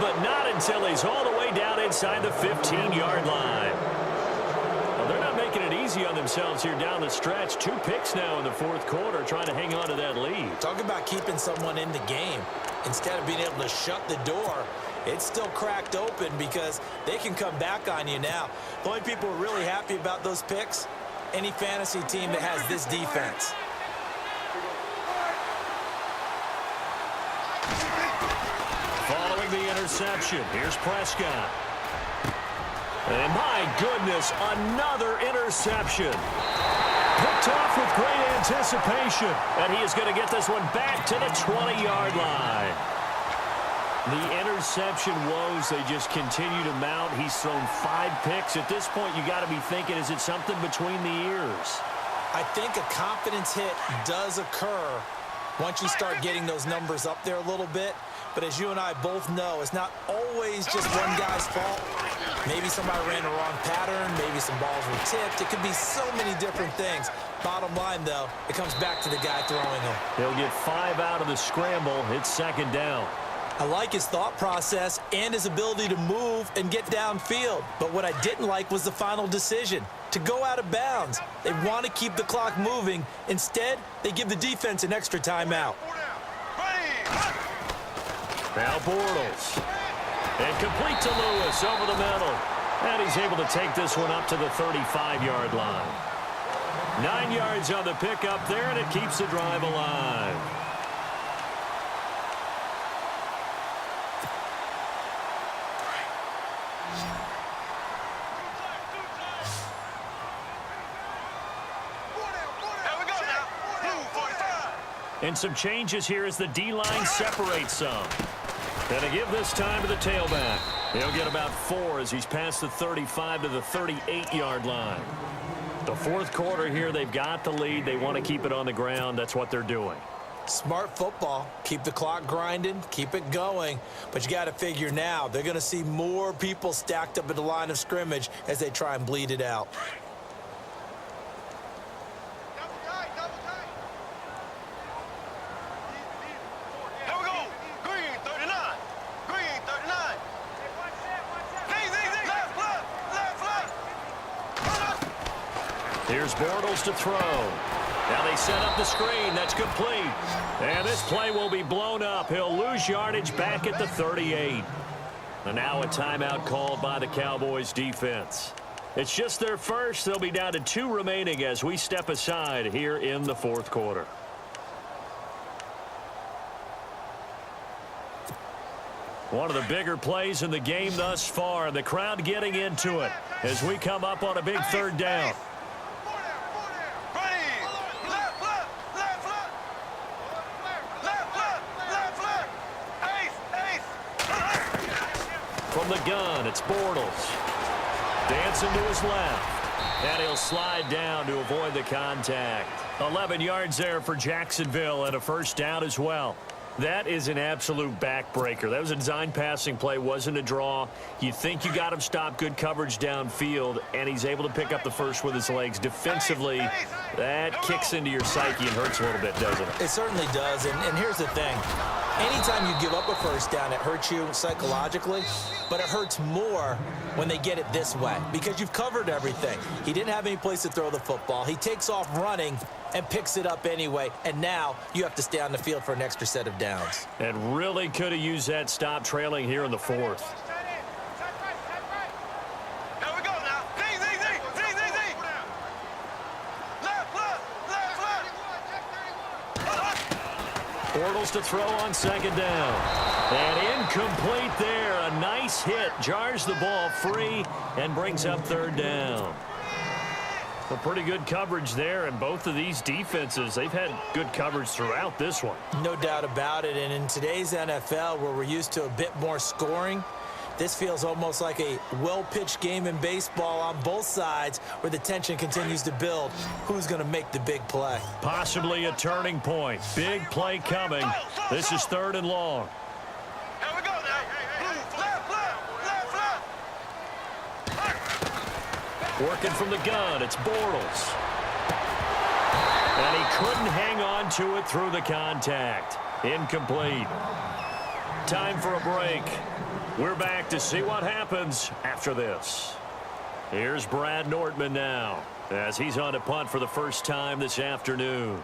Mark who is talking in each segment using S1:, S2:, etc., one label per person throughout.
S1: but not until he's all the way down inside the 15-yard line. Well, they're not making it easy on themselves here down the stretch. 2 picks now in the fourth quarter trying to hang on to that lead.
S2: Talk about keeping someone in the game. Instead of being able to shut the door, it's still cracked open because they can come back on you now. The only people who are really happy about those picks, any fantasy team that has this defense.
S1: Following the interception, here's Prescott. And my goodness, another interception. Picked off with great anticipation. And he is going to get this one back to the 20-yard line. The interception woes, they just continue to mount. He's thrown 5 picks. At this point, you got to be thinking, is it something between the ears?
S2: I think a confidence hit does occur once you start getting those numbers up there a little bit. But as you and I both know, it's not always just one guy's fault. Maybe somebody ran the wrong pattern. Maybe some balls were tipped. It could be so many different things. Bottom line, though, it comes back to the guy throwing them.
S1: He'll get 5 out of the scramble. It's second down.
S2: I like his thought process and his ability to move and get downfield. But what I didn't like was the final decision, to go out of bounds. They want to keep the clock moving. Instead, they give the defense an extra timeout.
S1: Now Bortles. And complete to Lewis over the middle. And he's able to take this one up to the 35-yard line. 9 yards on the pickup there, and it keeps the drive alive. And some changes here as the D-line separates some. Gonna give this time to the tailback. He'll get about 4 as he's past the 35 to the 38-yard line. The fourth quarter here, they've got the lead. They want to keep it on the ground. That's what they're doing.
S2: Smart football. Keep the clock grinding. Keep it going. But you got to figure now, they're going to see more people stacked up at the line of scrimmage as they try and bleed it out.
S1: Here's Bortles to throw. Now they set up the screen. That's complete. And this play will be blown up. He'll lose yardage back at the 38. And now a timeout called by the Cowboys defense. It's just their first. They'll be down to 2 remaining as we step aside here in the fourth quarter. One of the bigger plays in the game thus far. The crowd getting into it as we come up on a big third down. From the gun, it's Bortles. Dancing to his left. And he'll slide down to avoid the contact. 11 yards there for Jacksonville and a first down as well. That is an absolute backbreaker. That was a design passing play, wasn't a draw. You think you got him stopped, good coverage downfield, and he's able to pick up the first with his legs. Defensively, that kicks into your psyche and hurts a little bit, doesn't it?
S2: It certainly does, and here's the thing. Anytime you give up a first down, it hurts you psychologically, but it hurts more when they get it this way because you've covered everything. He didn't have any place to throw the football. He takes off running and picks it up anyway, and now you have to stay on the field for an extra set of downs.
S1: And really could have used that stop trailing here in the fourth. Bortles to throw on second down. And incomplete there. A nice hit. Jars the ball free and brings up third down. Well, pretty good coverage there, and both of these defenses, they've had good coverage throughout this one.
S2: No doubt about it, and in today's NFL, where we're used to a bit more scoring, this feels almost like a well-pitched game in baseball on both sides where the tension continues to build. Who's going to make the big play?
S1: Possibly a turning point. Big play coming. This is third and long. Working from the gun, it's Bortles. And he couldn't hang on to it through the contact. Incomplete. Time for a break. We're back to see what happens after this. Here's Brad Nordman now as he's on to punt for the first time this afternoon.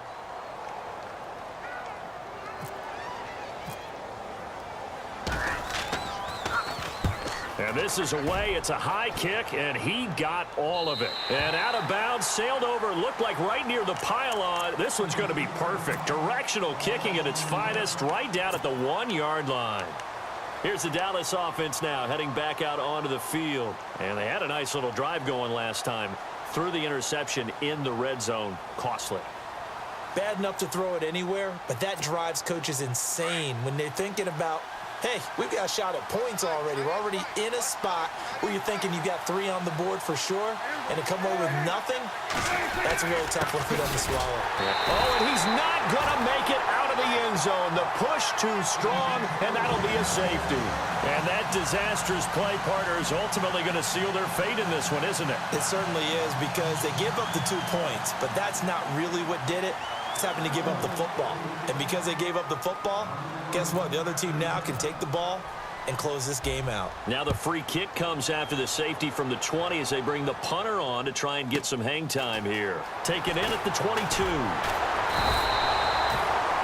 S1: And this is away. It's a high kick, and he got all of it. And out of bounds, sailed over, looked like right near the pylon. This one's going to be perfect. Directional kicking at its finest, right down at the 1-yard line. Here's the Dallas offense now, heading back out onto the field. And they had a nice little drive going last time. Threw the interception in the red zone. Costly.
S2: Bad enough to throw it anywhere, but that drives coaches insane when they're thinking about, hey, we've got a shot at points already. We're already in a spot where you're thinking you got 3 on the board for sure, and to come away with nothing, that's a really tough one for them to swallow.
S1: Oh, and he's not going to make it out of the end zone. The push too strong, and that'll be a safety. And that disastrous play partner is ultimately going to seal their fate in this one, isn't it?
S2: It certainly is, because they give up the 2 points, but that's not really what did it. It's happened to give up the football. And because they gave up the football, guess what? The other team now can take the ball and close this game out. Now the free kick comes after the safety from the 20 as they bring the punter on to try and get some hang time here. Taken in at the 22.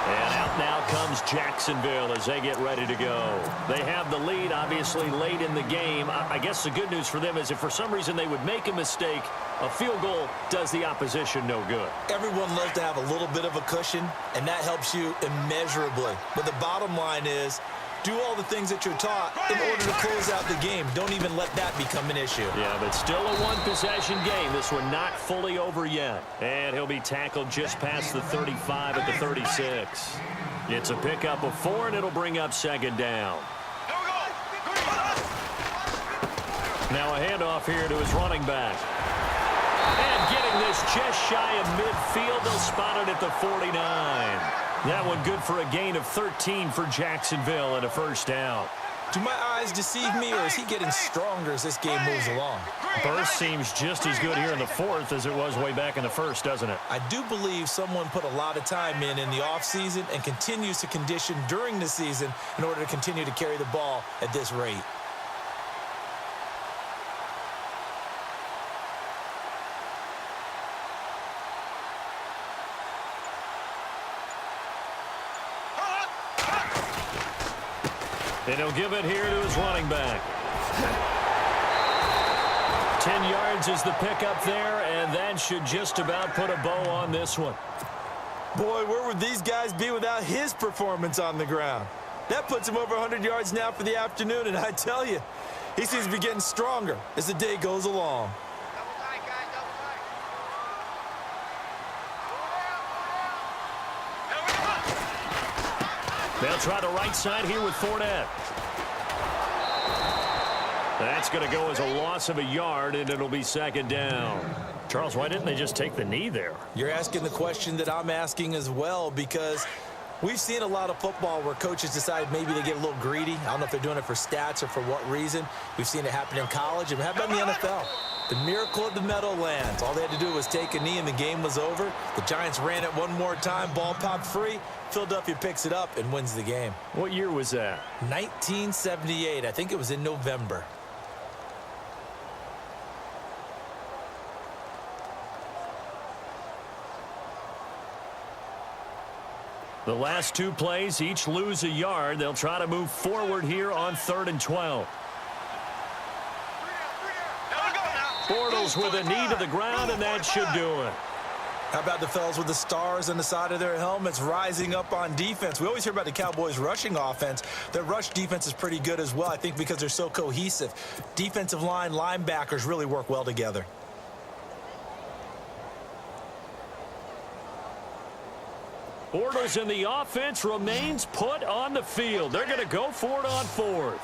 S2: And out now comes Jacksonville as they get ready to go. They have the lead, obviously, late in the game. I guess the good news for them is if for some reason they would make a mistake, a field goal does the opposition no good. Everyone loves to have a little bit of a cushion, and that helps you immeasurably. But the bottom line is, do all the things that you're taught in order to close out the game. Don't even let that become an issue. Yeah, but still a one-possession game. This one not fully over yet. And he'll be tackled just past the 35 at the 36. It's a pickup of 4, and it'll bring up second down. Now a handoff here to his running back. And getting this just shy of midfield, they'll spot it at the 49. That one good for a gain of 13 for Jacksonville and a first down. Do my eyes deceive me, or is he getting stronger as this game moves along?
S1: Burst seems just as good here in the 4th as it was way back in the 1st, doesn't it?
S2: I do believe someone put a lot of time in the offseason and continues to condition during the season in order to continue to carry the ball at this rate.
S1: And he'll give it here to his running back. 10 yards is the pickup there, and that should just about put a bow on this one.
S2: Boy, where would these guys be without his performance on the ground? That puts him over 100 yards now for the afternoon, and I tell you, he seems to be getting stronger as the day goes along.
S1: They'll try the right side here with Fournette. That's going to go as a loss of a yard, and it'll be second down. Charles, why didn't they just take the knee there?
S2: You're asking the question that I'm asking as well, because we've seen a lot of football where coaches decide maybe they get a little greedy. I don't know if they're doing it for stats or for what reason. We've seen it happen in college, and how about in the NFL? The miracle of the Meadowlands. All they had to do was take a knee, and the game was over. The Giants ran it one more time. Ball popped free. Philadelphia picks it up and wins the game.
S1: What year was that?
S2: 1978. I think it was in November.
S1: The last 2 plays each lose a yard. They'll try to move forward here on 3rd and 12. Bortles with a knee to the ground, and that should do it.
S2: How about the fellas with the stars on the side of their helmets rising up on defense? We always hear about the Cowboys' rushing offense. Their rush defense is pretty good as well, I think, because they're so cohesive. Defensive line, linebackers really work well together.
S1: Bortles in the offense remains put on the field. They're going to go for it on 4th.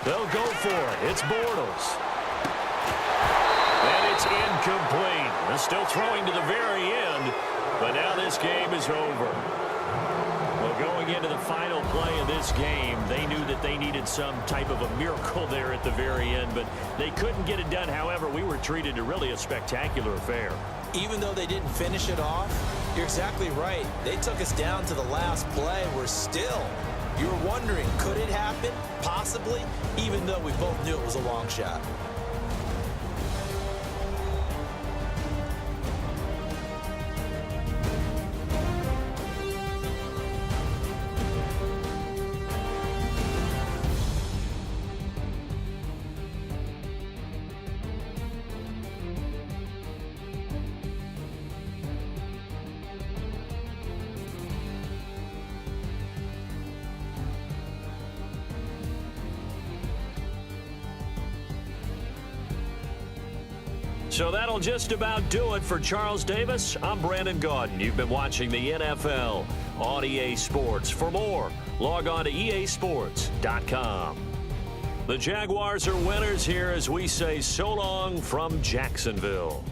S1: They'll go for it. It's Bortles. And it's incomplete. They're still throwing to the very end, but now this game is over. Well, going into the final play of this game, they knew that they needed some type of a miracle there at the very end, but they couldn't get it done. However, we were treated to really a spectacular affair.
S2: Even though they didn't finish it off, you're exactly right. They took us down to the last play. You were wondering, could it happen? Possibly, even though we both knew it was a long shot.
S1: So that'll just about do it for Charles Davis. I'm Brandon Gaudin. You've been watching the NFL on EA Sports. For more, log on to easports.com. The Jaguars are winners here as we say so long from Jacksonville.